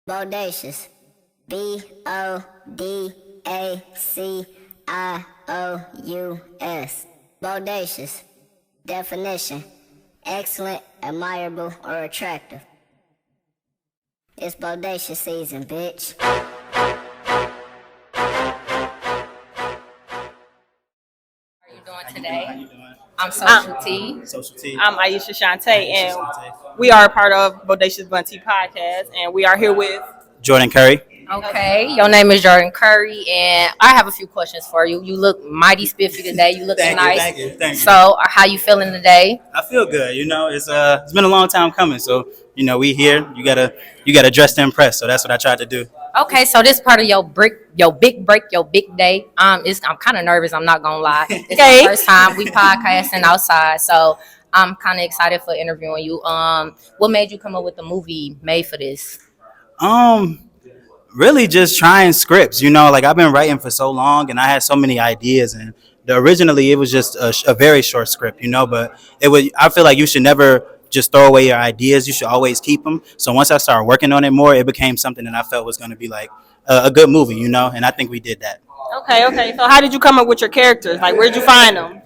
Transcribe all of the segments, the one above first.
Bodacious. Bodacious. Bodacious. Definition. Excellent, admirable, or attractive. It's bodacious season, bitch. How are you doing today? How you doing? I'm SocialTea. SocialTea. I'm IeshiaShante, and we are a part of Bodacious Bunty Podcast, and we are here with Jordan Curry. Okay, your name is Jordan Curry, and I have a few questions for you. You look mighty spiffy today. You look nice. Thank you. So, how you feeling today? I feel good. It's been a long time coming. So, we here. You gotta dress to impress. So that's what I tried to do. Okay, so this part of your big break, your big day. I'm kind of nervous. I'm not gonna lie. It's the first time we podcasting outside, so I'm kind of excited for interviewing you. What made you come up with the movie made for this? Really just trying scripts. I've been writing for so long, and I had so many ideas. And originally, it was just a very short script. But I feel like you should never just throw away your ideas. You should always keep them. So once I started working on it more, it became something that I felt was going to be like a good movie, and I think we did that. Okay. So how did you come up with your characters? Like, where'd you find them?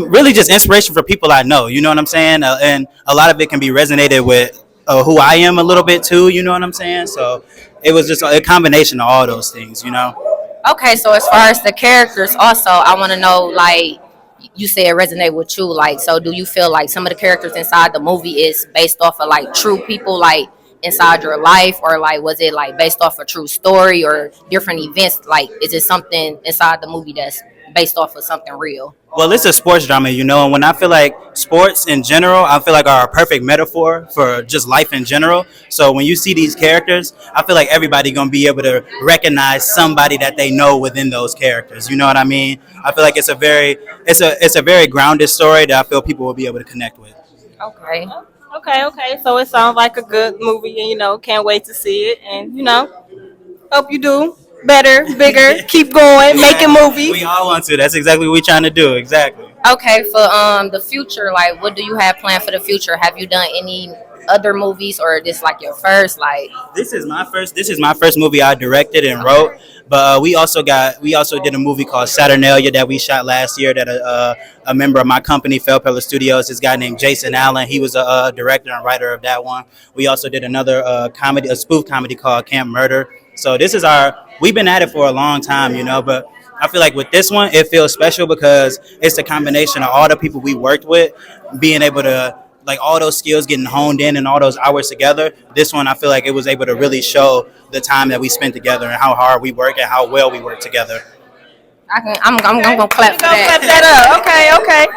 Really just inspiration for people I know. You know what I'm saying? And a lot of it can be resonated with who I am a little bit too. You know what I'm saying? So it was just a combination of all those things. Okay, so as far as the characters, also, I want to know, like, you said resonate with you, like, so do you feel like some of the characters inside the movie is based off of like true people, like inside your life, or like was it like based off a true story or different events? Like, is it something inside the movie that's based off of something real? Well, it's a sports drama, and when I feel like sports in general, I feel like are a perfect metaphor for just life in general. So when you see these characters, I feel like everybody gonna be able to recognize somebody that they know within those characters. You know what I mean? I feel like it's a very grounded story that I feel people will be able to connect with. Okay. Okay. So it sounds like a good movie, and can't wait to see it. And hope you do better, bigger, keep going, making movies. We all want to. That's exactly what we're trying to do. Exactly. Okay, for the future, like, what do you have planned for the future? Have you done any other movies, or this like your first? Like, This is my first movie I directed and wrote. But we also did a movie called Saturnalia that we shot last year. That a member of my company, Fellpeller Studios, this guy named Jason Allen. He was a director and writer of that one. We also did another a spoof comedy called Camp Murder. So we've been at it for a long time, but I feel like with this one, it feels special because it's a combination of all the people we worked with, being able to, like, all those skills getting honed in and all those hours together. This one, I feel like it was able to really show the time that we spent together and how hard we work and how well we work together. I'm gonna clap for that. Clap that up.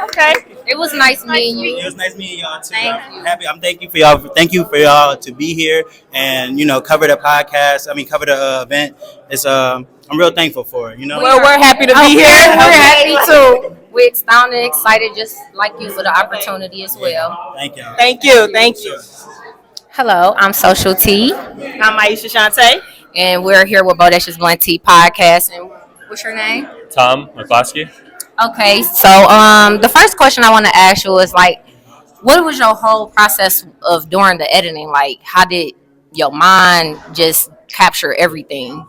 Okay. It was nice meeting you. It was nice meeting y'all too. Thank you. I'm thank you for y'all. Thank you for y'all to be here and cover the podcast. Cover the event. It's I'm real thankful for it. Well, we're happy to be here. We're happy too. We're astounded, excited, just like you, for the opportunity as well. Thank y'all. Thank you. Hello, I'm SocialTea, I'm IeshiaShante. and we're here with Bodacious Bunty Podcast. And what's your name? Tom McCloskey. Okay, so the first question I want to ask you is, like, what was your whole process of doing the editing? Like, how did your mind just capture everything?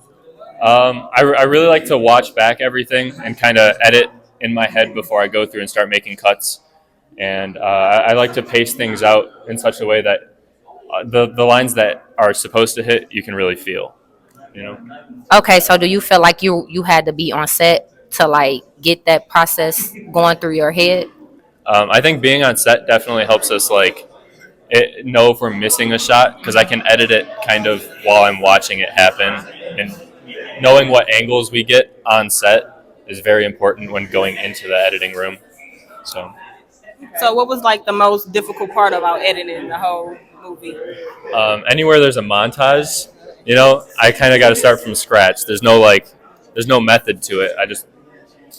I really like to watch back everything and kind of edit in my head before I go through and start making cuts. And I like to pace things out in such a way that the lines that are supposed to hit, you can really feel. Okay, so do you feel like you had to be on set to, like, get that process going through your head? I think being on set definitely helps us, like, know if we're missing a shot, because I can edit it kind of while I'm watching it happen. And knowing what angles we get on set is very important when going into the editing room. So what was like the most difficult part about editing the whole movie? anywhere there's a montage, I kind of got to start from scratch. There's no method to it. I just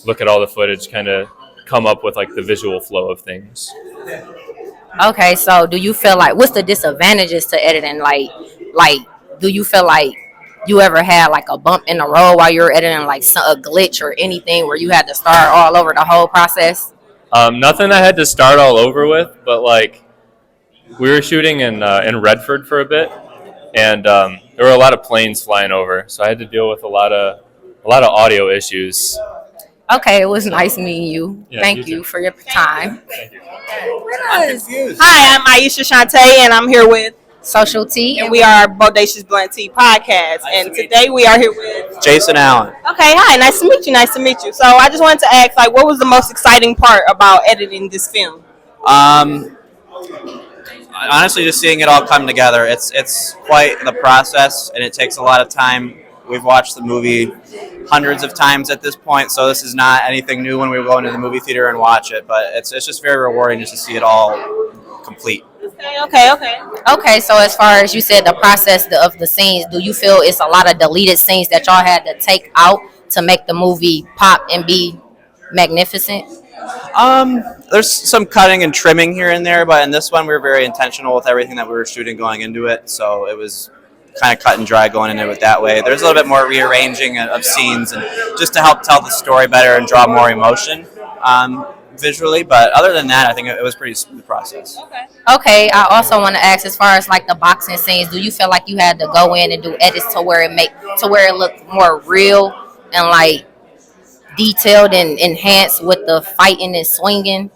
look at all the footage, kind of come up with, like, the visual flow of things. Okay, so do you feel like, what's the disadvantages to editing? Like, do you feel like you ever had like a bump in the road while you were editing, like a glitch or anything where you had to start all over the whole process? Nothing I had to start all over with, but like we were shooting in Redford for a bit, and there were a lot of planes flying over, so I had to deal with a lot of audio issues. Okay, it was nice meeting you. Yeah, Thank you you too. for your time. Thank you. Hi, I'm IeshiaShante, and I'm here with, SocialTea, and we are Bodacious Blunt Tea Podcast. And today we are here with Jason Allen. Okay, hi, nice to meet you. Nice to meet you. So I just wanted to ask, like, what was the most exciting part about editing this film? Honestly, just seeing it all come together. It's quite the process, and it takes a lot of time. We've watched the movie hundreds of times at this point, so this is not anything new when we go into the movie theater and watch it. But it's just very rewarding just to see it all complete. Okay. Okay, so as far as you said, the process of the scenes, do you feel it's a lot of deleted scenes that y'all had to take out to make the movie pop and be magnificent? There's some cutting and trimming here and there, but in this one we were very intentional with everything that we were shooting going into it, so it was kind of cut and dry going into it that way. There's a little bit more rearranging of scenes and just to help tell the story better and draw more emotion visually, but other than that, I think it was pretty smooth process. Okay, I also want to ask, as far as like the boxing scenes, do you feel like you had to go in and do edits to where it looked more real and like detailed and enhanced with the fighting and swinging?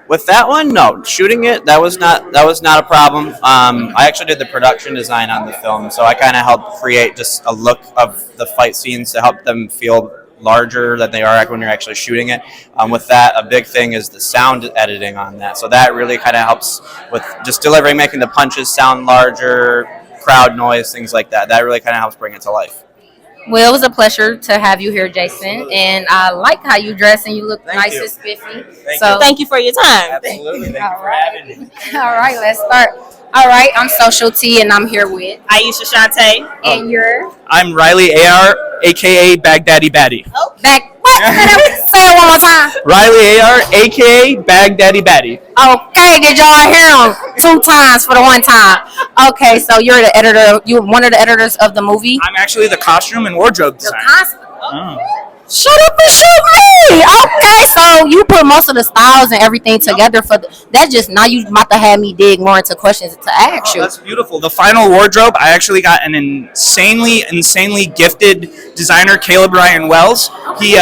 With that one, no. Shooting it, that was not a problem. I actually did the production design on the film, so I kind of helped create just a look of the fight scenes to help them feel larger than they are when you're actually shooting it. With that, a big thing is the sound editing on that. So that really kind of helps with just delivering, making the punches sound larger, crowd noise, things like that. That really kind of helps bring it to life. Well, it was a pleasure to have you here, Jason, and I like how you dress and you look nice and spiffy. Thank you for your time. Absolutely. Thank you for having me. All right, let's start. All right, I'm SocialTea, and I'm here with IeshiaShante. and you're I'm Riley AR, aka Baghdaddy Batty. back. What? Say it one more time. Riley AR, aka Baghdaddy Batty. Okay, did y'all hear him 2 times for the 1 time? Okay, so you're the editor. You're one of the editors of the movie. I'm actually the costume and wardrobe designer. Shut up and shoot me. Okay, so you put most of the styles and everything together for that. Just now you about to have me dig more into questions to ask you. That's beautiful. The final wardrobe, I actually got an insanely gifted designer, Caleb Ryan Wells. He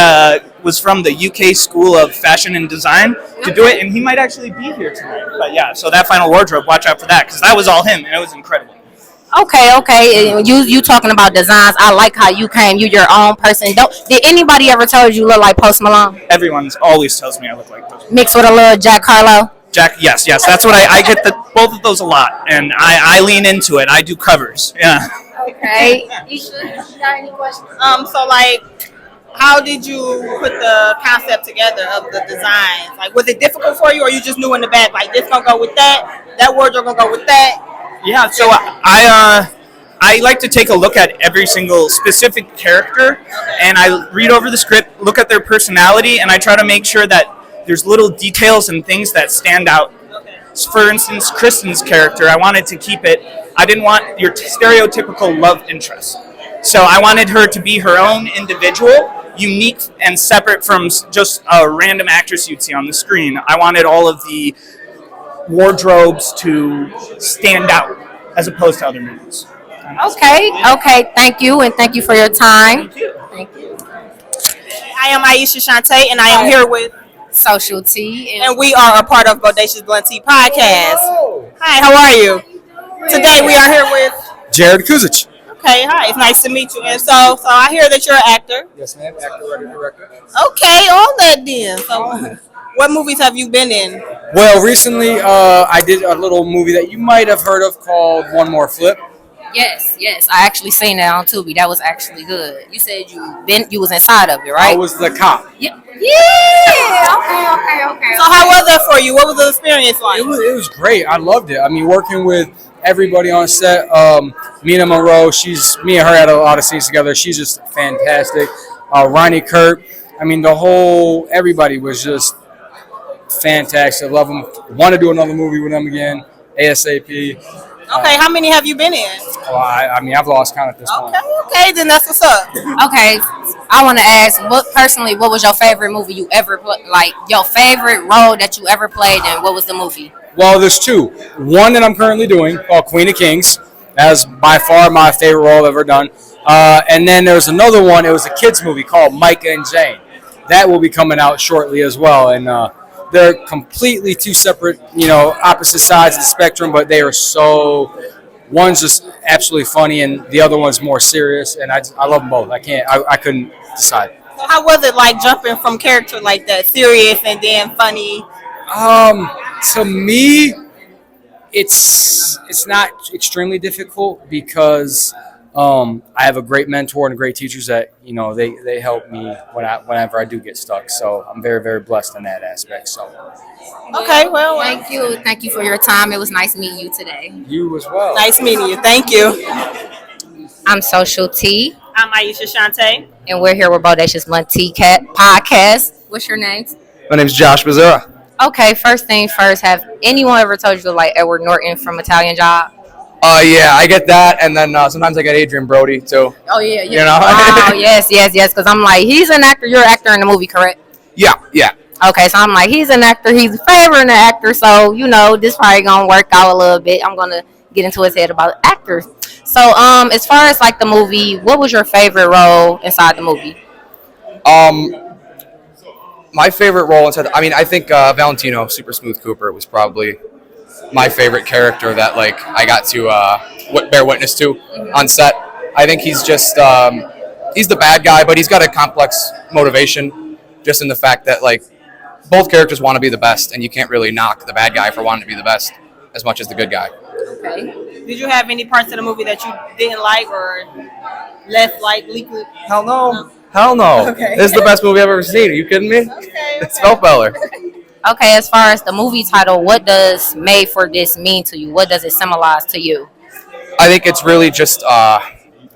was from the UK School of Fashion and Design to do it, and he might actually be here tonight. But yeah, so that final wardrobe, watch out for that, because that was all him, and it was incredible. Okay. You talking about designs? I like how you came. You your own person. Did anybody ever tell you look like Post Malone? Everyone always tells me I look like Post Malone. Mixed with a little Jack Harlow. Jack, yes, that's what I get both of those a lot, and I lean into it. I do covers, yeah. Okay. You got any questions? So like, how did you put the concept together of the designs? Like, was it difficult for you, or you just knew in the back, like, this gonna go with that wardrobe gonna go with that? Yeah, so I like to take a look at every single specific character, and I read over the script, look at their personality, and I try to make sure that there's little details and things that stand out. For instance, Kristen's character, I wanted to keep it, I didn't want your stereotypical love interest. So I wanted her to be her own individual, unique and separate from just a random actress you'd see on the screen. I wanted all of the wardrobes to stand out as opposed to other movies. Okay. Thank you, and thank you for your time. Thank you. I am IeshiaShante, and I am here with, SocialTea, and we are a part of Bodacious Blunt Tea Podcast. Hi, how are you? Today we are here with Jared Kusich. Okay, hi, it's nice to meet you. And so I hear that you're an actor. Yes, ma'am. Actor, writer, director. Okay, all that then. So what movies have you been in? Well, recently I did a little movie that you might have heard of called One More Flip. Yes. I actually seen that on Tubi. That was actually good. You said you was inside of it, right? I was the cop. Yeah. Okay. So how was that for you? What was the experience like? It was great. I loved it. I mean, working with everybody on set. Mina Monroe, me and her had a lot of scenes together. She's just fantastic. Ronnie Kurt. I mean, everybody was just fantastic. Love them. Want to do another movie with them again, ASAP. Okay, how many have you been in? I mean, I've lost count at this point. Okay, then that's what's up. Okay, I want to ask, what was your favorite movie you ever played? Like, your favorite role that you ever played, and what was the movie? Well, there's two. One that I'm currently doing called Queen of Kings. That was by far my favorite role I've ever done. And then there was another one. It was a kids movie called Micah and Jane. That will be coming out shortly as well. And they're completely two separate, opposite sides of the spectrum, but they are so. One's just absolutely funny, and the other one's more serious. And I love them both. I couldn't decide. So how was it like jumping from character like that, serious and then funny? To me, it's not extremely difficult because I have a great mentor and great teachers that they help me whenever I do get stuck. So I'm very, very blessed in that aspect. So Okay, well, Thank you for your time. It was nice meeting you today. you as well. nice meeting you. Thank you. I'm SocialTea, I'm IeshiaShante. and we're here with Bodacious Blunt Tea Cat Podcast. What's your name? My name's Josh Mazzura. Okay, first thing first, have anyone ever told you like Edward Norton from Italian Job? Yeah, I get that, and then sometimes I get Adrian Brody too. Oh yeah, You know? Wow, yes, because I'm like, he's an actor. You're an actor in the movie, correct? Yeah. Okay, so I'm like, he's an actor. He's favoring the actor, so this probably gonna work out a little bit. I'm gonna get into his head about actors. So, as far as like the movie, what was your favorite role inside the movie? My favorite role inside. I think Valentino, Super Smooth Cooper, was probably my favorite character that like I got to bear witness to on set. I think he's just he's the bad guy, but he's got a complex motivation, just in the fact that like both characters want to be the best, and you can't really knock the bad guy for wanting to be the best as much as the good guy. Okay. Did you have any parts of the movie that you didn't like or less like? Hell no. Hell no. Okay. This is the best movie I've ever seen. Are you kidding me? Okay. It's Feller. Okay, as far as the movie title, what does "Made for This" mean to you? What does it symbolize to you? I think it's really just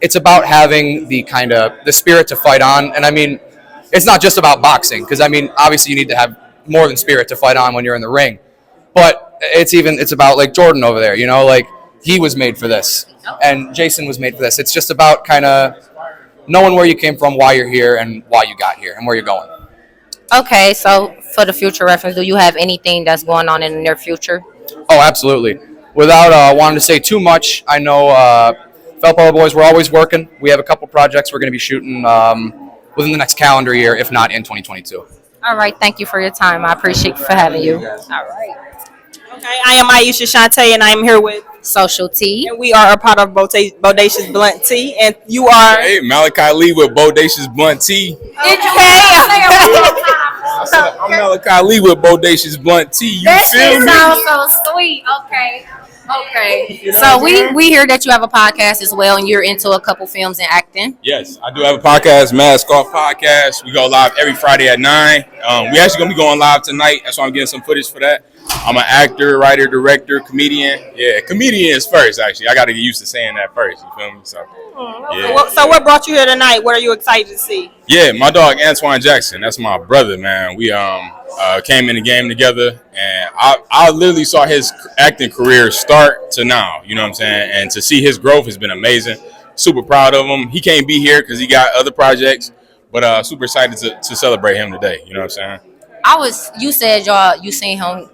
it's about having the spirit to fight on, and it's not just about boxing, because obviously you need to have more than spirit to fight on when you're in the ring, but it's about like Jordan over there, like he was made for this, and Jason was made for this. It's just about kind of knowing where you came from, why you're here, and why you got here, and where you're going. Okay, So, for the future reference, do you have anything that's going on in the near future? Oh, absolutely. Without wanting to say too much, I know Fell Power Boys, we're always working. We have a couple projects we're going to be shooting within the next calendar year, if not in 2022. All right, thank you for your time. I appreciate for having you. All right. Okay, I am IeshiaShante, and I am here with, SocialTea. and we are a part of Bodacious Blunt Tea, and you are. Hey, Malachi Lee with Bodacious Blunt Tea. I'm Malachi Lee with Bodacious Blunt Tea. You That feel shit me? sounds so sweet. Okay. So we hear that you have a podcast as well, and you're into a couple films and acting. Yes, I do have a podcast, Mask Off Podcast. We go live every Friday at 9. We actually going to be going live tonight. That's why I'm getting some footage for that. I'm an actor, writer, director, comedian. Yeah, comedian is first, actually. I got to get used to saying that first. You feel me? So, yeah. So what brought you here tonight? What are you excited to see? Yeah, my dog Antoine Jackson. That's my brother, man. We came in the game together, and I literally saw his acting career start to now. You know what I'm saying? And to see his growth has been amazing. Super proud of him. He can't be here because he got other projects, but super excited to celebrate him today. You know what I'm saying? You said you seen him,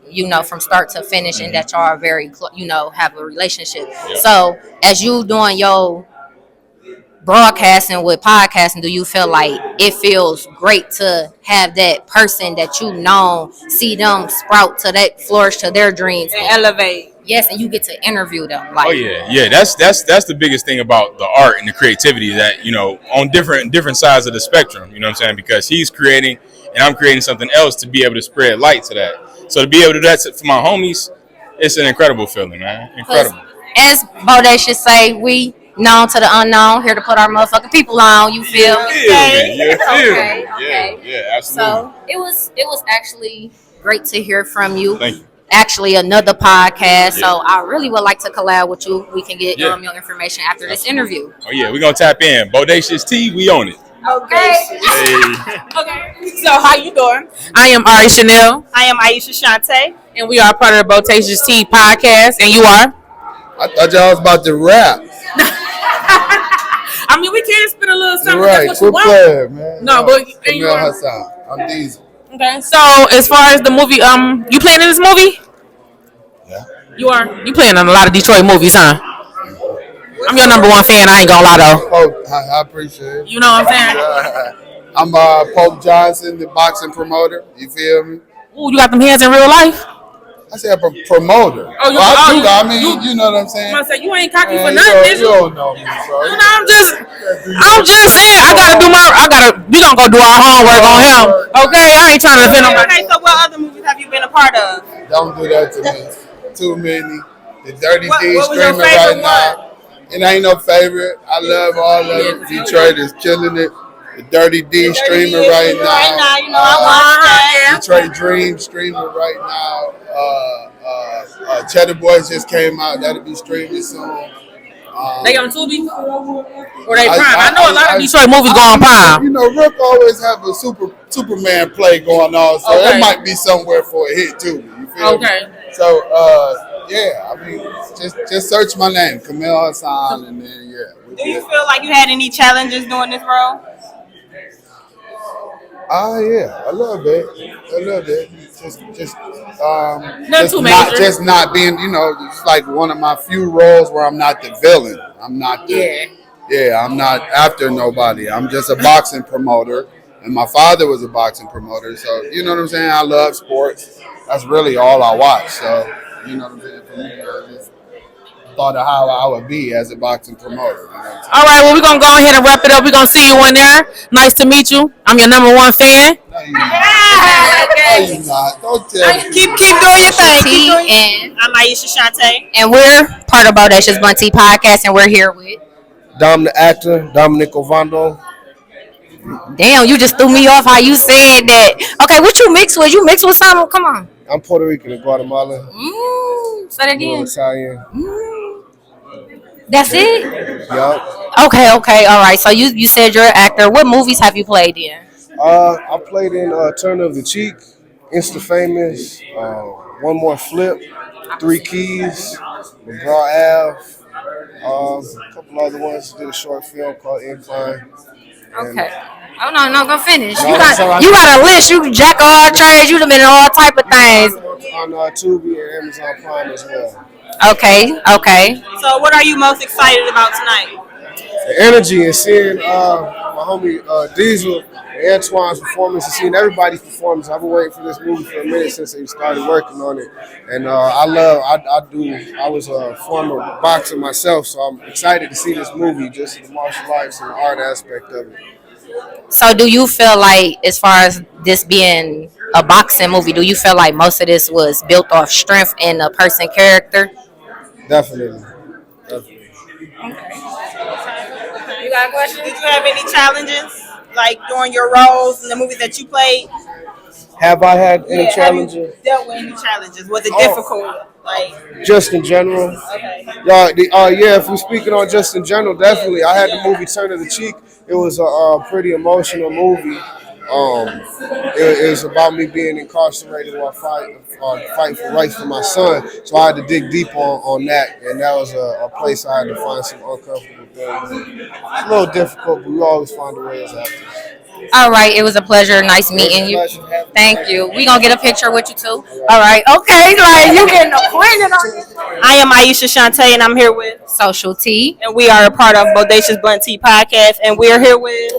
from start to finish, and that y'all are very, have a relationship. Yeah. So as you doing your broadcasting with podcasting, do you feel like it feels great to have that person that see them sprout to that, flourish to their dreams And elevate. Yes, and you get to interview them. Oh yeah. That's the biggest thing about the art and the creativity that on different sides of the spectrum. You know what I'm saying? Because he's creating and I'm creating something else to be able to spread light to that. So to be able to do that for my homies, it's an incredible feeling, man. Incredible. As Bodacious say, we known to the unknown, here to put our motherfucking people on. You feel me? Okay. Yeah, absolutely. So it was actually great to hear from you. Thank you. Actually, another podcast. So I really would like to collab with you. We can get your information after this interview. Oh yeah, we're gonna tap in. Bodacious Tea, we own it. Okay. Hey. Okay. So how you doing? I am ArieShanail, I am IeshiaShante. and we are part of the Bodacious Tea podcast, and you are? I thought y'all was about to rap. I mean, we can spit a little something. You're right. That's what you Quit want. playing, man. No, but Put me you on are. her side. I'm Diesel. Okay, so as far as the movie, you playing in this movie? Yeah. You playing in a lot of Detroit movies, huh? I'm your number one fan. I ain't gonna lie though. Oh, I appreciate it. You know what I'm saying? I'm Pope Johnson, the boxing promoter. You feel me? Ooh, you got them hands in real life? I said promoter. Oh, you, I mean, you know what I'm saying? I'm gonna say you ain't cocky for Man, nothing, is you you? don't know me, bro. You know, I'm just saying. We gonna go do our homework on him. Okay, I ain't trying to offend nobody. Okay, so what other movies have you been a part of? Don't do that to me. Too many. The Dirty What D was your streaming favorite right now. It ain't no favorite. I love all of it. Detroit is killing it. The Dirty D streaming right now. Right now, you know, I watched that. Detroit Dream streaming right now. Cheddar Boys just came out. That'll be streaming soon. They on Tubi or they Prime? I know a lot of Detroit movies go on Prime. You know, Rook always have a Superman play going on, so Okay. it might be somewhere for a hit too. You feel me? So yeah, I mean, just search my name, Camille Hassan, and then yeah. Do you feel like you had any challenges doing this role? Yeah, a little bit. Just not being, you know, it's like one of my few roles where I'm not the villain. I'm not the, I'm not after nobody. I'm just a boxing promoter, and my father was a boxing promoter, so you know what I'm saying. I love sports. That's really all I watch. So you know what I'm saying. For me, I just thought of how I would be as a boxing promoter. You know what I'm saying? All right, well, we're going to go ahead and wrap it up. We're going to see you in there. Nice to meet you. I'm your number one fan. No, you're not. Don't tell me. Keep doing your thing. And I'm IeshiaShante. and we're part of Bodacious Blunt Tea Podcast, and we're here with. Dom the actor, Dominic Ovando. Damn, you just threw me off how you said that. Okay, what you mix with? You mix with something? Come on. I'm Puerto Rican and Guatemalan. Say that again. Italian. That's it? Yup. Okay, all right. So you said you're an actor. What movies have you played in? I played in Turn of the Cheek, Insta Famous, One More Flip, Three Keys, McGraw Ave, a couple other ones. Did a short film called Incline. Okay. Oh no, go finish. No, you that's all right. got a list. You jack of all trades. You done been in all type of things. On Tubi and Amazon Prime as well. Okay. So what are you most excited about tonight? The energy and seeing my homie Diesel and Antoine's performance and seeing everybody's performance. I've been waiting for this movie for a minute since they started working on it, and I was a former boxer myself, so I'm excited to see this movie, just the martial arts and the art aspect of it. So do you feel like, as far as this being a boxing movie, do you feel like most of this was built off strength in a person character? Definitely. You got a question? Did you have any challenges, like during your roles in the movies that you played? Have I had any challenges? Have you dealt with any challenges? Was it difficult? Like Just in general? Okay. Yeah, if we're speaking on just in general, definitely. I had the movie Turn of the Cheek. It was a pretty emotional movie. It was about me being incarcerated while fighting for rights for my son. So I had to dig deep on that, and that was a place I had to find some uncomfortable things. It's a little difficult, but we always find a way as actors. All right, it was a pleasure. Nice meeting you. Thank you. We gonna get a picture with you too. All right. Okay, like you getting acquainted on this. I am IeshiaShante, and I'm here with SocialTea, and we are a part of Bodacious Blunt Tea Podcast, and we are here with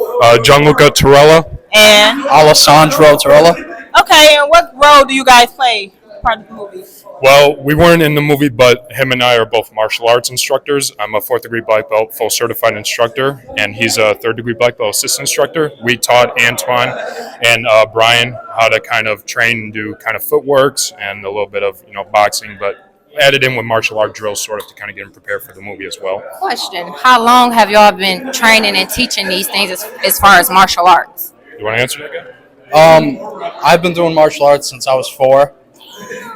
Gianluca Torella. and Alessandro Torella. okay. And what role do you guys play part of the movie? Well, we weren't in the movie, but him and I are both martial arts instructors. I'm a 4th degree black belt, full certified instructor, and he's a 3rd degree black belt assistant instructor. We taught Antoine and Brian how to kind of train and do kind of footworks and a little bit of boxing, but added in with martial art drills sort of to kind of get him prepared for the movie as well. Question: how long have y'all been training and teaching these things as far as martial arts? You want to answer that again? I've been doing martial arts since I was 4.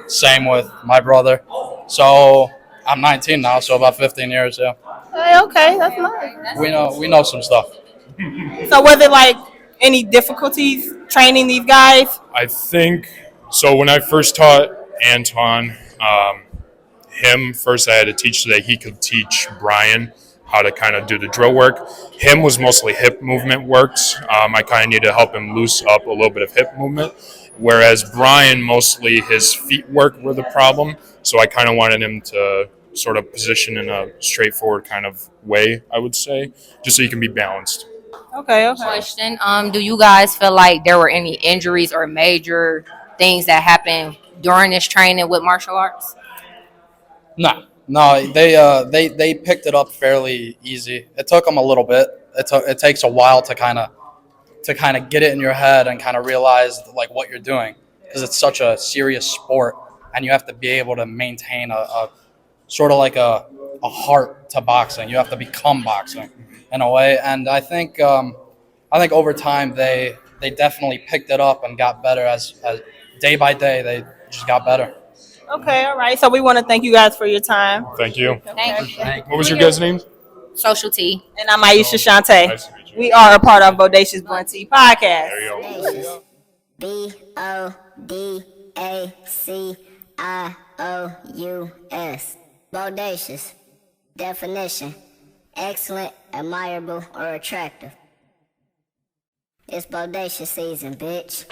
Same with my brother. So I'm 19 now, so about 15 years, yeah. Okay, that's nice. We know some stuff. So was it like any difficulties training these guys? I think so. When I first taught Anton, him first I had to teach so that he could teach Brian how to kind of do the drill work. Him was mostly hip movement works. I kind of needed to help him loose up a little bit of hip movement. Whereas Brian, mostly his feet work were the problem. So I kind of wanted him to sort of position in a straightforward kind of way, I would say, just so you can be balanced. Okay. Question: do you guys feel like there were any injuries or major things that happened during this training with martial arts? No, they picked it up fairly easy. It took them a little bit. It takes a while to kind of get it in your head and kind of realize like what you're doing, because it's such a serious sport and you have to be able to maintain a sort of like a heart to boxing. You have to become boxing in a way, and I think over time they definitely picked it up and got better as day by day they just got better. Okay, all right. So we want to thank you guys for your time. Thank you. Thank you. What was your guys' names? SocialTea. And I'm IeshiaShante. Nice to meet you. We are a part of Bodacious Blunt Tea Podcast. There you go. BODACIOUS. Bodacious. Definition: excellent, admirable, or attractive. It's bodacious season, bitch.